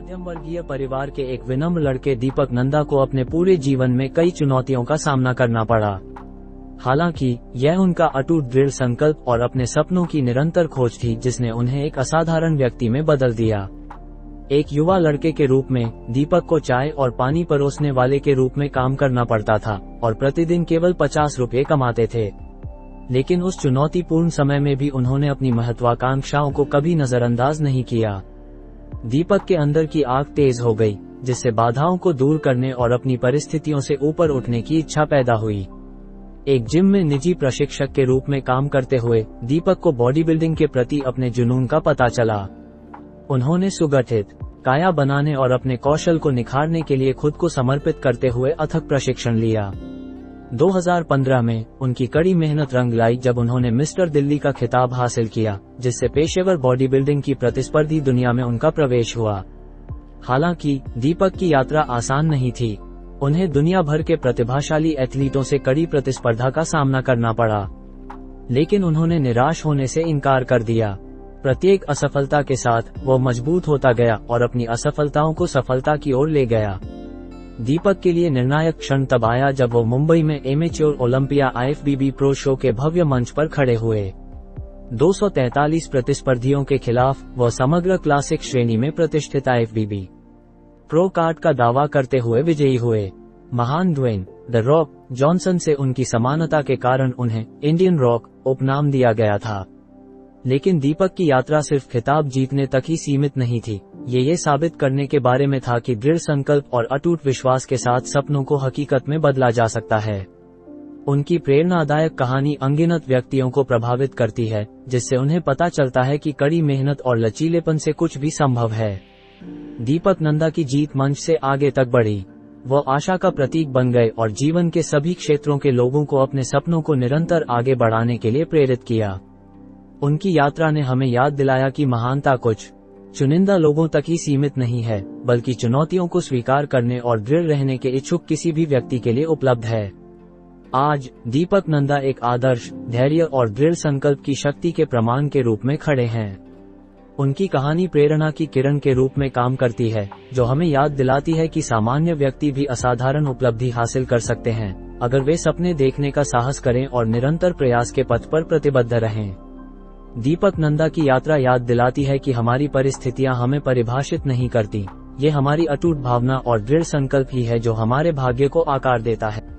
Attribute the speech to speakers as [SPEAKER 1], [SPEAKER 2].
[SPEAKER 1] मध्यम वर्गीय परिवार के एक विनम्र लड़के दीपक नंदा को अपने पूरे जीवन में कई चुनौतियों का सामना करना पड़ा। हालांकि यह उनका अटूट दृढ़ संकल्प और अपने सपनों की निरंतर खोज थी जिसने उन्हें एक असाधारण व्यक्ति में बदल दिया। एक युवा लड़के के रूप में दीपक को चाय और पानी परोसने वाले के रूप में काम करना पड़ता था और प्रतिदिन केवल 50 रुपये कमाते थे। लेकिन उस चुनौतीपूर्ण समय में भी उन्होंने अपनी महत्वाकांक्षाओं को कभी नजरअंदाज नहीं किया। दीपक के अंदर की आग तेज हो गई, जिससे बाधाओं को दूर करने और अपनी परिस्थितियों से ऊपर उठने की इच्छा पैदा हुई। एक जिम में निजी प्रशिक्षक के रूप में काम करते हुए दीपक को बॉडी बिल्डिंग के प्रति अपने जुनून का पता चला। उन्होंने सुगठित काया बनाने और अपने कौशल को निखारने के लिए खुद को समर्पित करते हुए अथक प्रशिक्षण लिया। 2015 में उनकी कड़ी मेहनत रंग लाई जब उन्होंने मिस्टर दिल्ली का खिताब हासिल किया, जिससे पेशेवर बॉडी बिल्डिंग की प्रतिस्पर्धी दुनिया में उनका प्रवेश हुआ। हालांकि दीपक की यात्रा आसान नहीं थी। उन्हें दुनिया भर के प्रतिभाशाली एथलीटों से कड़ी प्रतिस्पर्धा का सामना करना पड़ा, लेकिन उन्होंने निराश होने से इनकार कर दिया। प्रत्येक असफलता के साथ वो मजबूत होता गया और अपनी असफलताओं को सफलता की ओर ले गया। दीपक के लिए निर्णायक क्षण तब आया जब वो मुंबई में amateur Olympia IFBB pro show के भव्य मंच पर खड़े हुए। 243 प्रतिस्पर्धियों के खिलाफ वह समग्र क्लासिक श्रेणी में प्रतिष्ठित IFBB प्रो कार्ड का दावा करते हुए विजयी हुए। महान ड्वेन द रॉक जॉनसन से उनकी समानता के कारण उन्हें इंडियन रॉक उपनाम दिया गया था। लेकिन दीपक की यात्रा सिर्फ खिताब जीतने तक ही सीमित नहीं थी। ये साबित करने के बारे में था कि दृढ़ संकल्प और अटूट विश्वास के साथ सपनों को हकीकत में बदला जा सकता है। उनकी प्रेरणादायक कहानी अनगिनत व्यक्तियों को प्रभावित करती है, जिससे उन्हें पता चलता है कि कड़ी मेहनत और लचीलेपन से कुछ भी संभव है। दीपक नंदा की जीत मंच से आगे तक बढ़ी। वो आशा का प्रतीक बन गए और जीवन के सभी क्षेत्रों के लोगों को अपने सपनों को निरंतर आगे बढ़ाने के लिए प्रेरित किया। उनकी यात्रा ने हमें याद दिलाया कि महानता कुछ चुनिंदा लोगों तक ही सीमित नहीं है, बल्कि चुनौतियों को स्वीकार करने और दृढ़ रहने के इच्छुक किसी भी व्यक्ति के लिए उपलब्ध है। आज दीपक नंदा एक आदर्श, धैर्य और दृढ़ संकल्प की शक्ति के प्रमाण के रूप में खड़े हैं। उनकी कहानी प्रेरणा की किरण के रूप में काम करती है, जो हमें याद दिलाती है कि सामान्य व्यक्ति भी असाधारण उपलब्धि हासिल कर सकते हैं, अगर वे सपने देखने का साहस करें और निरंतर प्रयास के पथ पर प्रतिबद्ध रहें। दीपक नंदा की यात्रा याद दिलाती है कि हमारी परिस्थितियां हमें परिभाषित नहीं करती, ये हमारी अटूट भावना और दृढ़ संकल्प ही है जो हमारे भाग्य को आकार देता है।